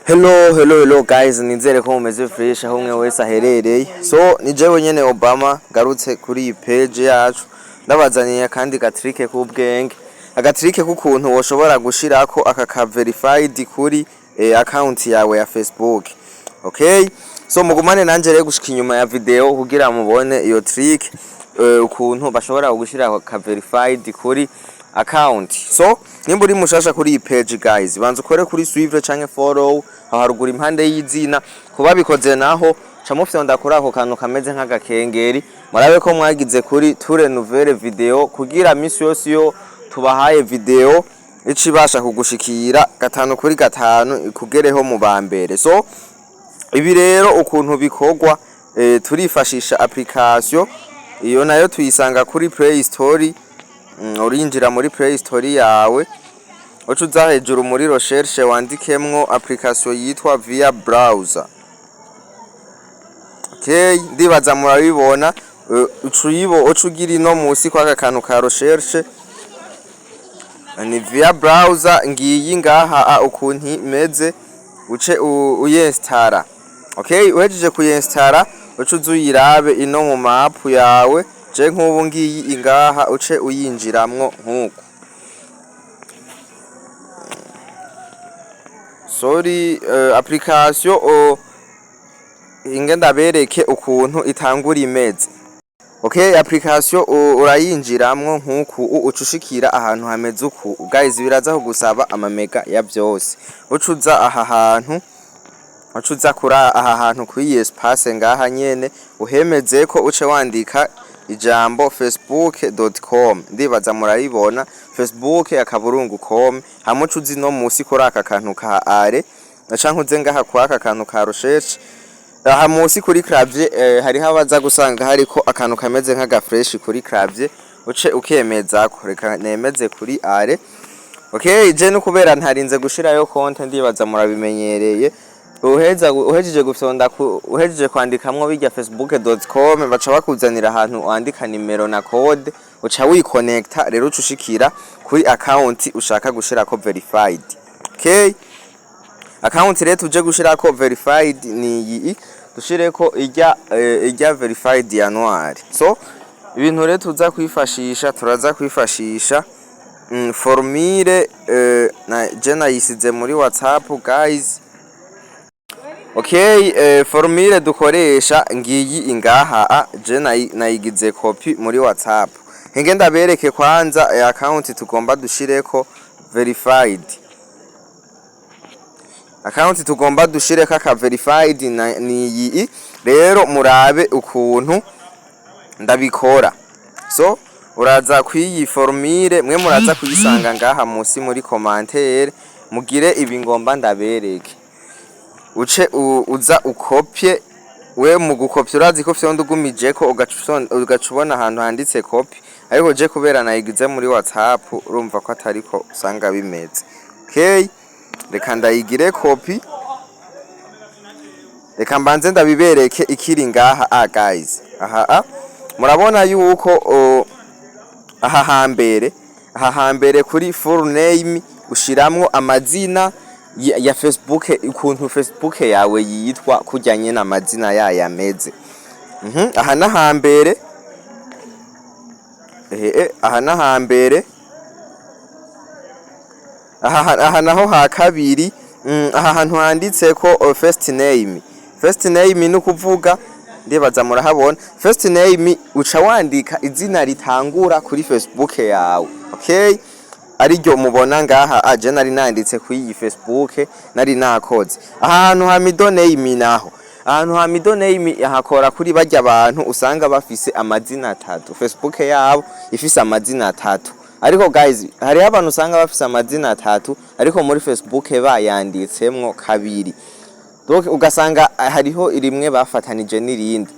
Hello guys, nizere ko mumeze fresh aho mwe wese aherereye. So ni jewe nyene Obama garutse kuri iyi page yacu ndabazaniye kandi gatrike k'ubwenge. Agatrike k'ukuntu woshobora gushirako aka verified kuri account yawe ya Facebook. Okay? So mugumane nanje rero gushika inyuma ya video kugira mubone iyo trick ukuntu bashobora gushira aka verified kuri account. So nimba uri mushasha kuri iyi page guys, banza ukore kuri suivre canke follow haruguru impande y'izina kuba bikoze naho camufite ndakora ako kantu kameze nk'agakengeri murabe ko mwagize kuri ture nouvelle video kugira misi yose yo tubahaye video icibasha kugushikira gatanu kuri gatanu kugereho mu bambere. So ibi rero ukuntu bikorwa turifashisha application iyo nayo tuyisanga kuri Play Store. Urinjira muri Play Store yawe ucuza hejuru muri recherche wandikemwo application yitwa via browser. Okay, ndibaza murabibona ucugira ino musi kwa kantu ka recherche ni via browser ngiyi ngaha ukuntu imeze uce uyinstara. Okay, uhejeje kuyinstara ucuza uyirabe ino mu map yawe je nk'ubu ngiyi ingaha uce uyinjiramwo nkuko. Sorry, application ingenda bereke ukuntu itangura imeze. Okay, application urayinjiramwo nkuko ucushikira ahantu hameze uku. Guys, biraza kugusaba amamega ya byose. Ucuza aha hantu ucuza kura aha hantu kuri espace ngaha nyene uhemeze ko uce wandika ijambo facebook.com. ndibaza murayibona facebook akaburungu.com hamucuzi no musi kuri aka kantu ka are nacanke uze ngaha kwa aka kantu ka recherche aha musi kuri clavier hari habaza gusanga hariko akantu kameze nk'aga fresh kuri clavier uce ukemeza ko reka nemeze kuri are. Okay, je no kubera ntarinze gushirayo konte ndibaza murabimenyereye uhejeje gufyonda uhejeje kwandikamwo bijya facebook.com baca bakuzanira ahantu wandika nimero na code uca wiconnecta rero ucushikira kuri account ushaka gushirako verified. Okay, account rero tuje gushirako verified ni iyi dushireko ijya verified ya Noir. So ibintu rero tuza turaza kwifashisha formule je nayisize muri WhatsApp guys. Okay, formule dukoresha ngiyi ingaha je nayigize copy muri WhatsApp. Ngenda bereke kwanza account tugomba dushireko verified. Account tugomba dushireko aka verified ni iyi rero murabe ukuntu ndabikora. So uraza kwiyi formule mwe muraza kuyisanga ngaha musi muri commentaire mugire ibi ngomba ndabereke. Uce uza ukopye we mu gukopya urazi ko fyondo ugumijeko ugacubona ahantu handitse copy ariko je kubera nayigize muri WhatsApp urumva ko atariko usanga bimeze. Okay, reka ndayigire copy reka mbanze ndabibereke ikiri ngaha guys. Aha murabona yuko aha hambere kuri full name ushiramwo amazina ya Facebook ukuntu Facebook yawe yitwa kujyanye na mazina yameze. Aha nahambere aha nahambere aha naho ha kabiri aha hantu handitse ko first name ni kuvuga ndibaza murahabona first name uca wandika izina ritangura kuri Facebook yawe. Okay, ariryo mubona ngaha aje nari nanditse ku iyi Facebook nari nakoze ahantu ha middle name naho ahantu ha middle name yahakora kuri bajya abantu usanga bafise amazina atatu. Facebook yabo ifise amazina atatu ariko guys hari abantu usanga bafise amazina atatu ariko muri Facebook bayanditsemwo kabiri. Donc ugasanga hariho irimwe bafatanije n'irindi.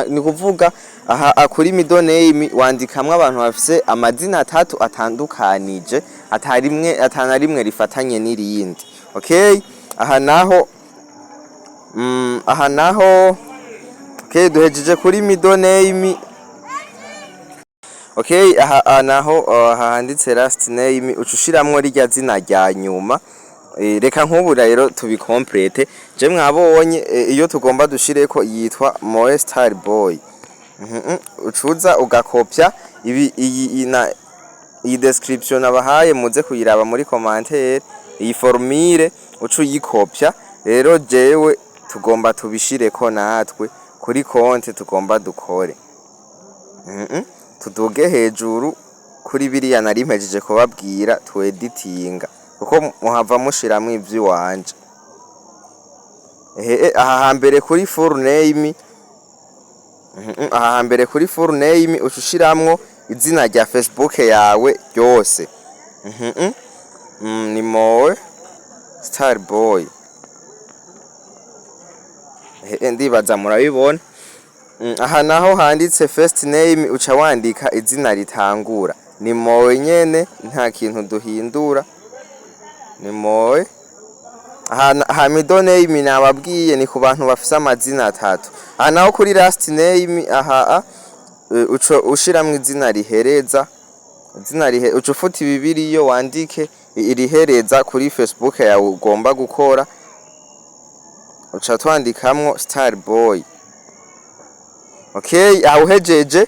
Ni kuvuga aha kuri middle name wandikamwe abantu bafise amazina atatu atandukanije atanarimwe rifatanye n'irindi. Okay, aha naho okay duhejeje kuri middle name. Okay, aha naho handitse last name ucushiramwo rijya zina rya nyuma reka nk'ubu rero tubikomplete je mwabonye iyo tugomba dushireko yitwa Noir Star Boy. Ucuza ugakopya iyi description abahaye muze kuyiraba muri commentaire, iyi formule ucu yikopya rero jewe tugomba tubishireko natwe kuri konte tugomba dukore. Tuduge hejuru kuri biriya nari mpejeje kubabwira tu editinga kuko muhava mushiramwe ivy'iwanje. Aha hambere kuri full name, aha hambere kuri full name ucushiramwo izina rya Facebook yawe ryose. Ni Noir Star Boy. Ndibaza murabibona. Aha naho handitse first name uca wandika izina ritangura. Ni Noir nyene nta kintu duhindura. Ni Noir. Aha middle name nababwiye ni ku bantu bafise amazina atatu. Aha naho kuri last name aha ushiramwe izina rihereza. Uca ufuta Bibiliyo wandike irihereza kuri Facebook yawe ugomba gukora. Uca twandikamwo Star Boy. Okay, aho uhejeje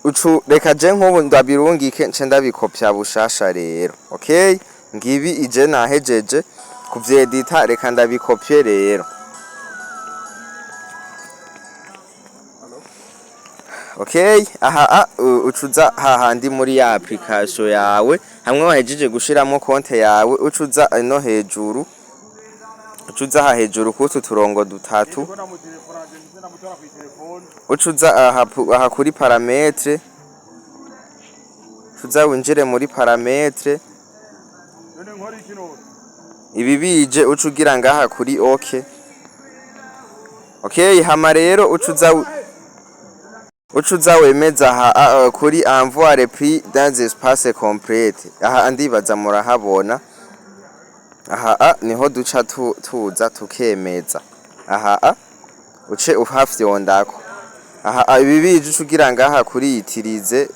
ucu reka je nk'ubu ndabirungike nce ndabikopya bushasha rero. Okay, ngibi ije nahejeje kuvyedita, reka ndabikopye rero. Okay, aha ucuza hahandi muri ya application yawe hamwe wahejeje gushiramo konte yawe, ucuza no hejuru, ucuza aha hejuru kutu turongo dutatu, ucuza aha kuri parametre, ucuza winjire muri parametre, ibi bije ucugira ngaha kuri OK. Okay, hama rero ucuza wemeza aha kuri envoyer prix dans espace complète. Aha ndibaza murahabona. Aha niho duca tuza tukemeza. Aha uce uhafyondako. Aha ibi bije ucugira ngaha kuri yitirize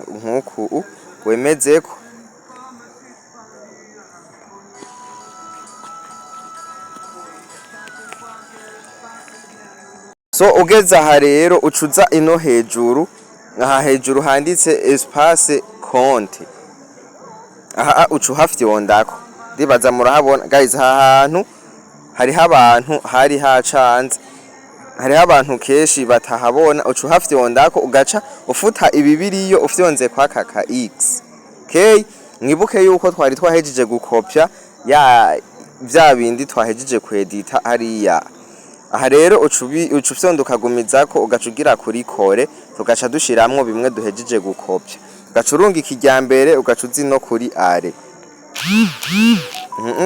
nkuku wemezeko. So ugeze aha rero ucuza ino hejuru, aha hejuru handitse espace compte. Aha ucu hafyondako. Ndibaza murahabona guys, aha hantu hariho abantu hari hacanze, hariho abantu keshi batahabona. Ucu hafyondako ugaca ufuta Bibiliyo ufyonze kwa kaka X. Okay, mwibuke yuko twari twahejeje gukopya vya bindi twahejeje kwedita hariya. Aha rero ucufyonda ukagumizako ugacugira kuri kore, tugaca dushiramwo bimwe duhejeje gukopya. Ugacurunga ikijyambere ugacuzi no kuri are.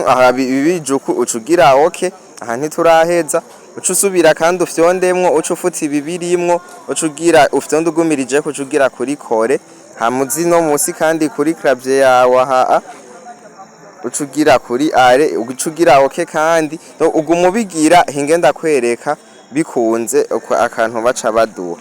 Aha bibijuku ucugira OK. Aha ntituraheza, ucusubira kandi ufyondemwo, ucufuta ibibirimwo, ucugira ufyonda ugumirije ko ucugira kuri kore, hamuzi no musi kandi kuri clavier yawe aha ucugira kuri are, ucugira OK kandi ugumubigira hingenda kwereka bikunze akantu baca baduha.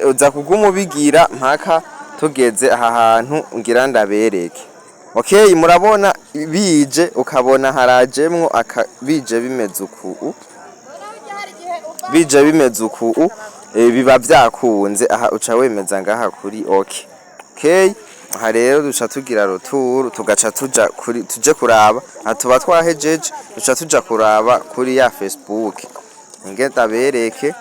Uza kugumubigira mpaka tugeze aha hantu ngira ndabereke. Okay, murabona bije ukabona harajemwo bije bimeze uku. Bije bimeze uku biba vyakunze. Aha uca wemeza ngaha kuri OK. Okay, aha rero duca tugira ruturu tugaca tuje kuraba, atuba twahejeje duca tuja kuraba kuri ya Facebook. Ngenda bereke.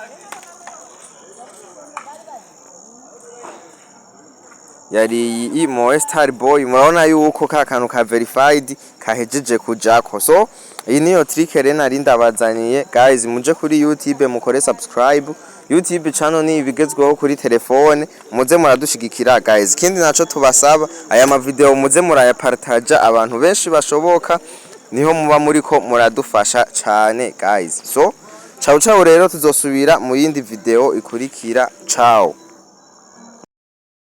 Yari Noir Star Boy, murabona yuko ka kantu ka verified kahejeje kujako. So iyi niyo trick rero nari ndabazaniye guys, muje kuri YouTube mukore subscribe. YouTube channel ni ibigezweho kuri telefone, muze muradushigikira guys. Kindi naco tubasaba aya ma video muze murayapartager abantu benshi bashoboka, niho muba muriko muradufasha cyane guys. So ciao rero, tuzosubira mu yindi video ikurikira. Ciao.